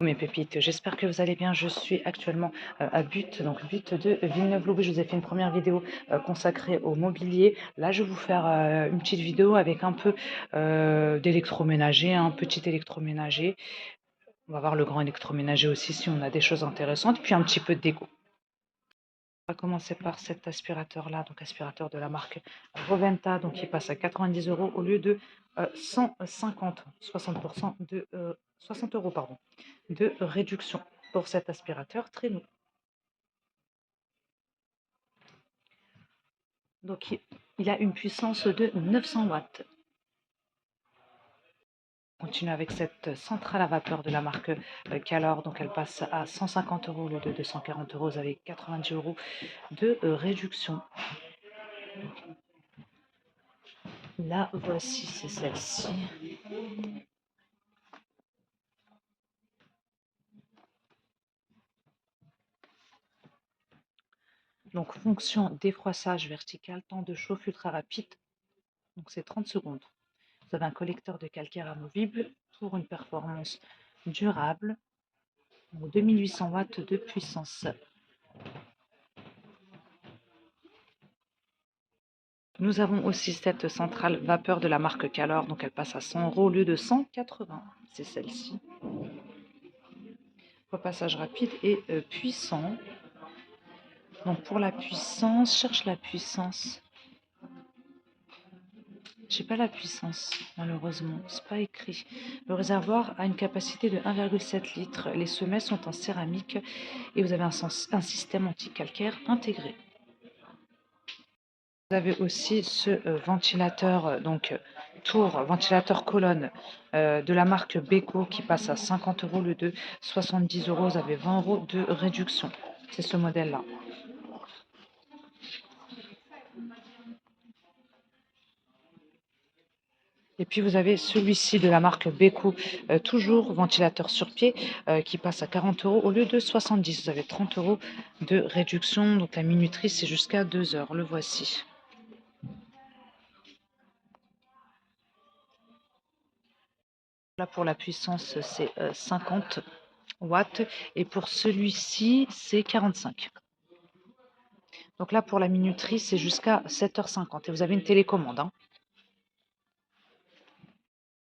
Mes pépites, j'espère que vous allez bien. Je suis actuellement à But de Villeneuve-Loubet. Je vous ai fait une première vidéo consacrée au mobilier. Là, je vais vous faire une petite vidéo avec un peu d'électroménager, un petit électroménager. On va voir le grand électroménager aussi si on a des choses intéressantes, puis un petit peu de déco. On va commencer par cet aspirateur-là, donc aspirateur de la marque Roventa, donc qui passe à 90 € au lieu de 150, 60% de 60 € pardon, de réduction pour cet aspirateur traîneau. Donc il a une puissance de 900 watts. On continue avec cette centrale à vapeur de la marque Calor, donc elle passe à 150 € au lieu de 240 €, vous avez 90 € de réduction. La voici, c'est celle-ci. Donc fonction défroissage vertical, temps de chauffe ultra rapide, donc c'est 30 secondes. Vous avez un collecteur de calcaire amovible pour une performance durable, 2800 watts de puissance. Nous avons aussi cette centrale vapeur de la marque Calor, donc elle passe à 100 € au lieu de 180. C'est celle-ci. Repassage rapide et puissant. Donc pour la puissance, cherche la puissance. J'ai pas la puissance, malheureusement, c'est pas écrit. Le réservoir a une capacité de 1,7 litres. Les semelles sont en céramique et vous avez un système anti-calcaire intégré. Vous avez aussi ce ventilateur, tour, ventilateur colonne de la marque Beko qui passe à 50 € au lieu de 70 €. Vous avez 20 € de réduction. C'est ce modèle-là. Et puis vous avez celui-ci de la marque Beko, toujours ventilateur sur pied, qui passe à 40 € au lieu de 70. Vous avez 30 € de réduction. Donc la minuterie, c'est jusqu'à 2 heures. Le voici. Là pour la puissance, c'est 50 watts. Et pour celui-ci, c'est 45. Donc là pour la minuterie, c'est jusqu'à 7h50. Et vous avez une télécommande, hein.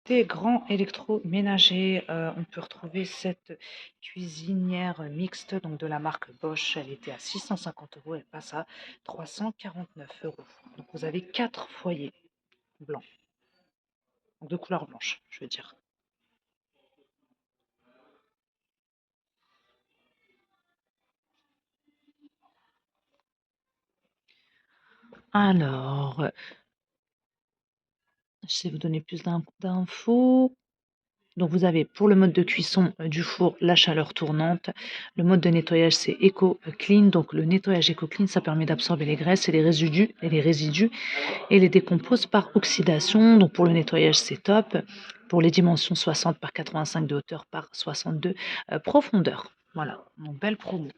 Des grands électroménagers, on peut retrouver cette cuisinière mixte donc de la marque Bosch. Elle était à 650 €, elle passe à 349 €. Donc vous avez 4 foyers blancs, donc de couleur blanche, je veux dire. Alors, je vais vous donner plus d'infos. Donc vous avez pour le mode de cuisson du four la chaleur tournante. Le mode de nettoyage c'est Eco Clean. Donc le nettoyage Eco Clean ça permet d'absorber les graisses et les résidus et les décompose par oxydation. Donc pour le nettoyage c'est top. Pour les dimensions 60 par 85 de hauteur par 62 profondeur. Voilà, donc belle promo.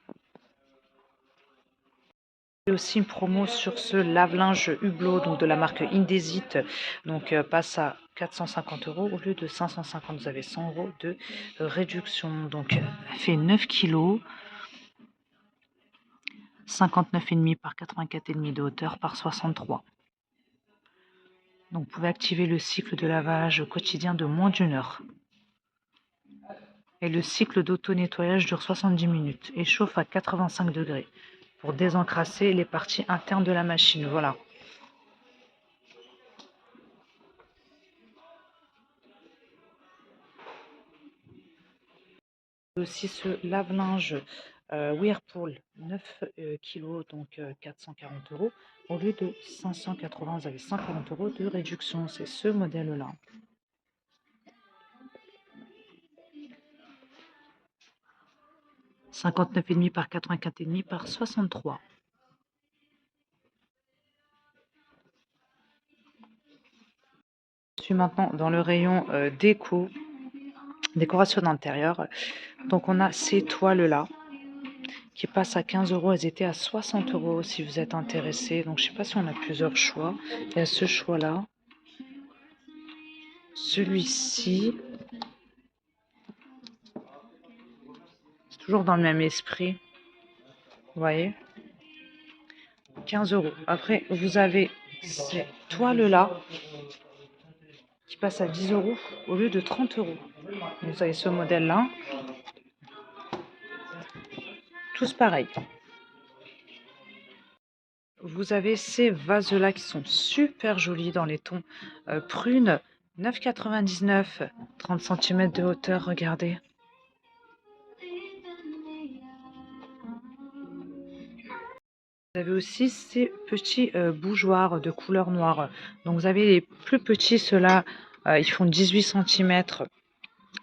Et aussi une promo sur ce lave-linge Hublot donc de la marque Indesit, donc passe à 450 € au lieu de 550. Vous avez 100 € de réduction. Donc elle fait 9 kg, 59,5 par 84,5 de hauteur par 63. Donc vous pouvez activer le cycle de lavage quotidien de moins d'1 heure. Et le cycle d'auto-nettoyage dure 70 minutes et chauffe à 85 degrés pour désencrasser les parties internes de la machine. Voilà. Aussi ce lave-linge Whirlpool 9 kg, donc 440 € au lieu de 580. Vous avez 140 € de réduction. C'est ce modèle-là. « 59,5 par 84,5 par 63. Je suis maintenant dans le rayon décoration d'intérieur. Donc on a ces toiles-là qui passent à 15 €. Elles étaient à 60 € si vous êtes intéressé. Donc je ne sais pas si on a plusieurs choix. Il y a ce choix-là. Celui-ci. Toujours dans le même esprit. Vous voyez, 15 euros. Après, vous avez ces toiles-là qui passent à 10 euros au lieu de 30 euros. Vous avez ce modèle-là. Tous pareils. Vous avez ces vases-là qui sont super jolis dans les tons prunes. 9,99 €, 30 cm de hauteur, regardez. Vous avez aussi ces petits bougeoirs de couleur noire. Donc vous avez les plus petits, ceux-là, ils font 18 cm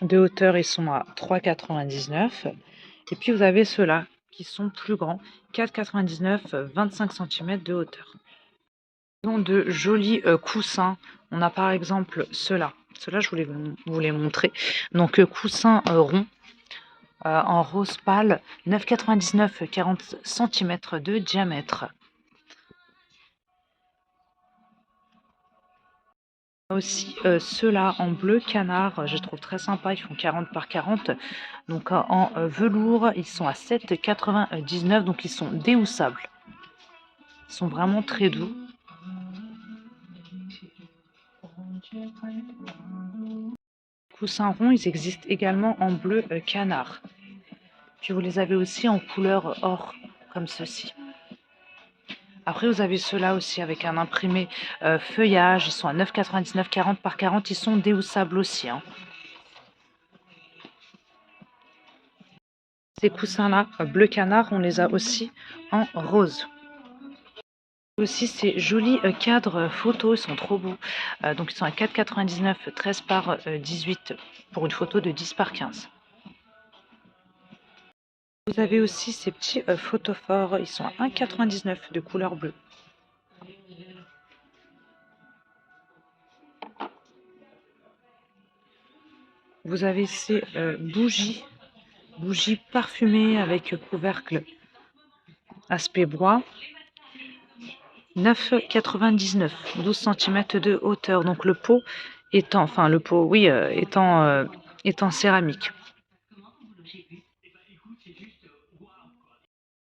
de hauteur, ils sont à 3,99 €. Et puis vous avez ceux-là qui sont plus grands, 4,99 €, 25 cm de hauteur. De jolis coussins. On a par exemple ceux-là. Ceux-là, je voulais vous les montrer. Donc coussins ronds en rose pâle, 9,99 €, 40 cm de diamètre. Aussi ceux-là en bleu canard, je trouve très sympa, ils font 40 par 40. Donc en velours, ils sont à 7,99 €, donc ils sont déhoussables. Ils sont vraiment très doux. Coussins ronds, ils existent également en bleu canard. Puis vous les avez aussi en couleur or, comme ceci. Après, vous avez ceux-là aussi avec un imprimé feuillage. Ils sont à 9,99 €, 40 par 40. Ils sont déhoussables aussi. Hein. Ces coussins-là, bleu canard, on les a aussi en rose. Aussi ces jolis cadres photos, ils sont trop beaux. Donc ils sont à 4,99 €, 13 par 18 pour une photo de 10 par 15. Vous avez aussi ces petits photophores, ils sont à 1,99 € de couleur bleue. Vous avez ces bougies parfumées avec couvercle aspect bois. 9,99 €, 12 cm de hauteur. Donc le pot étant, enfin le pot, oui, étant céramique.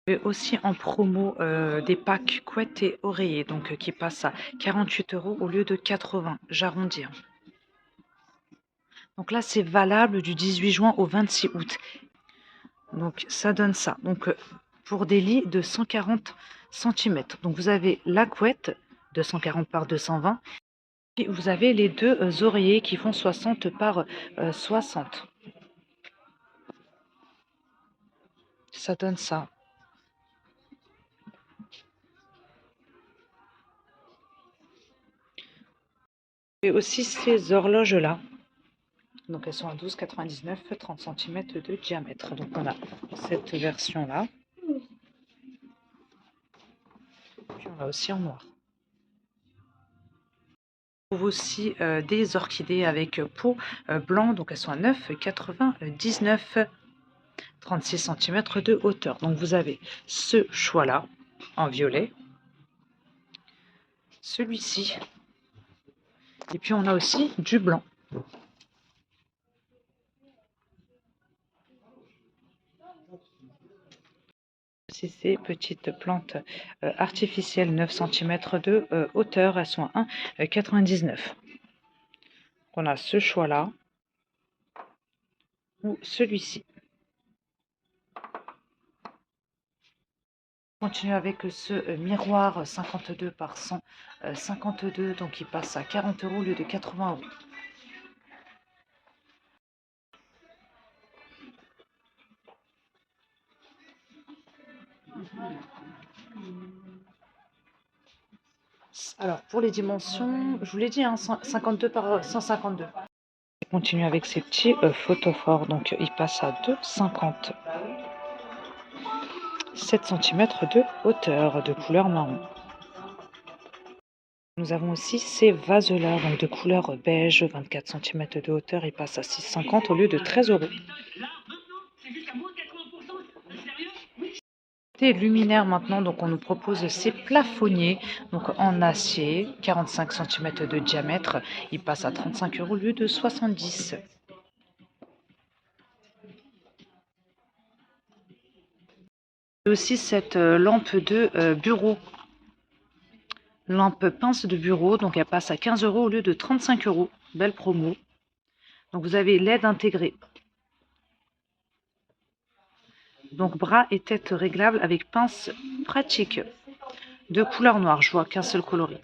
Et aussi en promo des packs couettes et oreillers, donc qui passent à 48 € au lieu de 80, j'arrondis. Donc là, c'est valable du 18 juin au 26 août. Donc ça donne ça. Donc pour des lits de 140 cm. Donc vous avez la couette 240 par 220. Et vous avez les deux oreillers qui font 60 par 60. Ça donne ça. Et aussi ces horloges-là. Donc elles sont à 12,99, 30 cm de diamètre. Donc on a cette version-là. Puis on a aussi en noir. On trouve aussi des orchidées avec pot blanc. Donc elles sont à 9,99, 36 cm de hauteur. Donc vous avez ce choix-là en violet. Celui-ci. Et puis on a aussi du blanc. Ces petites plantes artificielles 9 cm de hauteur, elles sont à 1,99 €. On a ce choix-là ou celui-ci. On continue avec ce miroir 52 par 152, donc il passe à 40 € au lieu de 80 €. Alors pour les dimensions, je vous l'ai dit, hein, 52 par 152. On continue avec ces petits photophores, donc il passe à 2,50. 7 cm de hauteur, de couleur marron. Nous avons aussi ces vases-là, donc de couleur beige, 24 cm de hauteur, il passe à 6,50 € au lieu de 13 €. Des luminaires maintenant, donc on nous propose ces plafonniers, donc en acier, 45 cm de diamètre, il passe à 35 € au lieu de 70 €. Aussi cette lampe de bureau. Lampe pince de bureau, donc elle passe à 15 € au lieu de 35 €. Belle promo. Donc vous avez LED intégré. Donc bras et tête réglables avec pince pratique. De couleur noire, je vois qu'un seul coloris.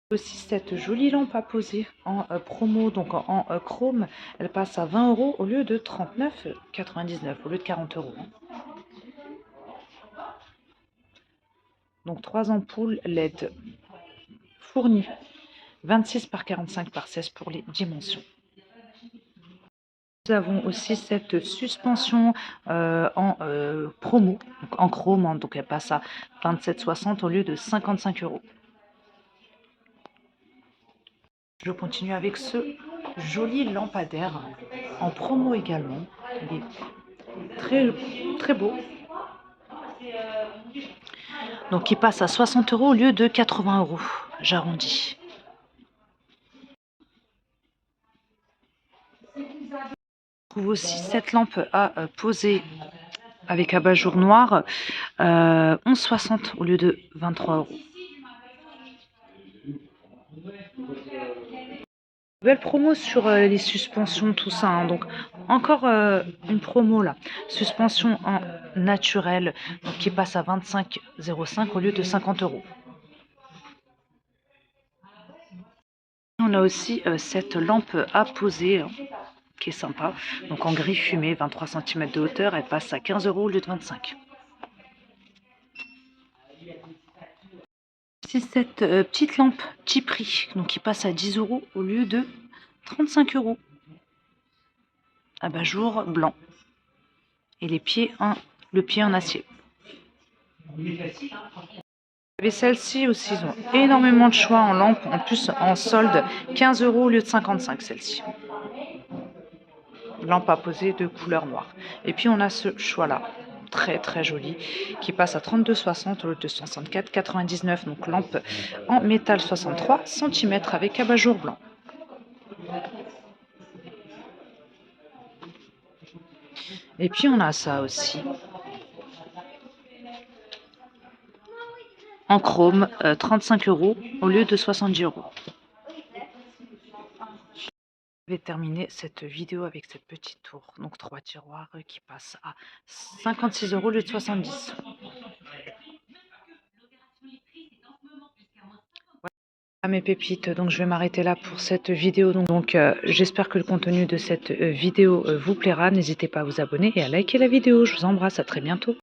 Aussi cette jolie lampe à poser en promo, donc en chrome. Elle passe à 20 € au lieu de 39,99 €, au lieu de 40 €. Donc 3 ampoules LED fournies. 26 par 45 par 16 pour les dimensions. Nous avons aussi cette suspension en promo, donc en chrome, hein, donc elle passe à 27,60 € au lieu de 55 €. Je continue avec ce joli lampadaire en promo également. Il est très, très beau. Donc il passe à 60 € au lieu de 80 €. J'arrondis. Je trouve aussi cette lampe à poser avec abat-jour noir, 11,60 € au lieu de 23 €. Belle promo sur les suspensions, tout ça, hein. Donc encore une promo là. Suspension en naturel, donc qui passe à 25,05 € au lieu de 50 €. On a aussi cette lampe à poser, hein, qui est sympa. Donc en gris fumé, 23 cm de hauteur, elle passe à 15 € au lieu de 25 €. C'est cette petite lampe petit prix, donc qui passe à 10 € au lieu de 35 €. Abat-jour blanc. Et les pieds le pied en acier. Et celle-ci aussi, ils ont énormément de choix en lampes, en plus en solde, 15 € au lieu de 55 celle-ci. Lampe à poser de couleur noire. Et puis on a ce choix-là, très très joli, qui passe à 32,60 € au lieu de 64,99 €. Donc lampe en métal 63 cm avec abat-jour blanc. Et puis on a ça aussi. En chrome, 35 € au lieu de 70 €. Je vais terminer cette vidéo avec cette petite tour, donc 3 tiroirs qui passent à 56 € au lieu de 70 €. Voilà mes pépites, donc je vais m'arrêter là pour cette vidéo. Donc j'espère que le contenu de cette vidéo vous plaira. N'hésitez pas à vous abonner et à liker la vidéo. Je vous embrasse, à très bientôt.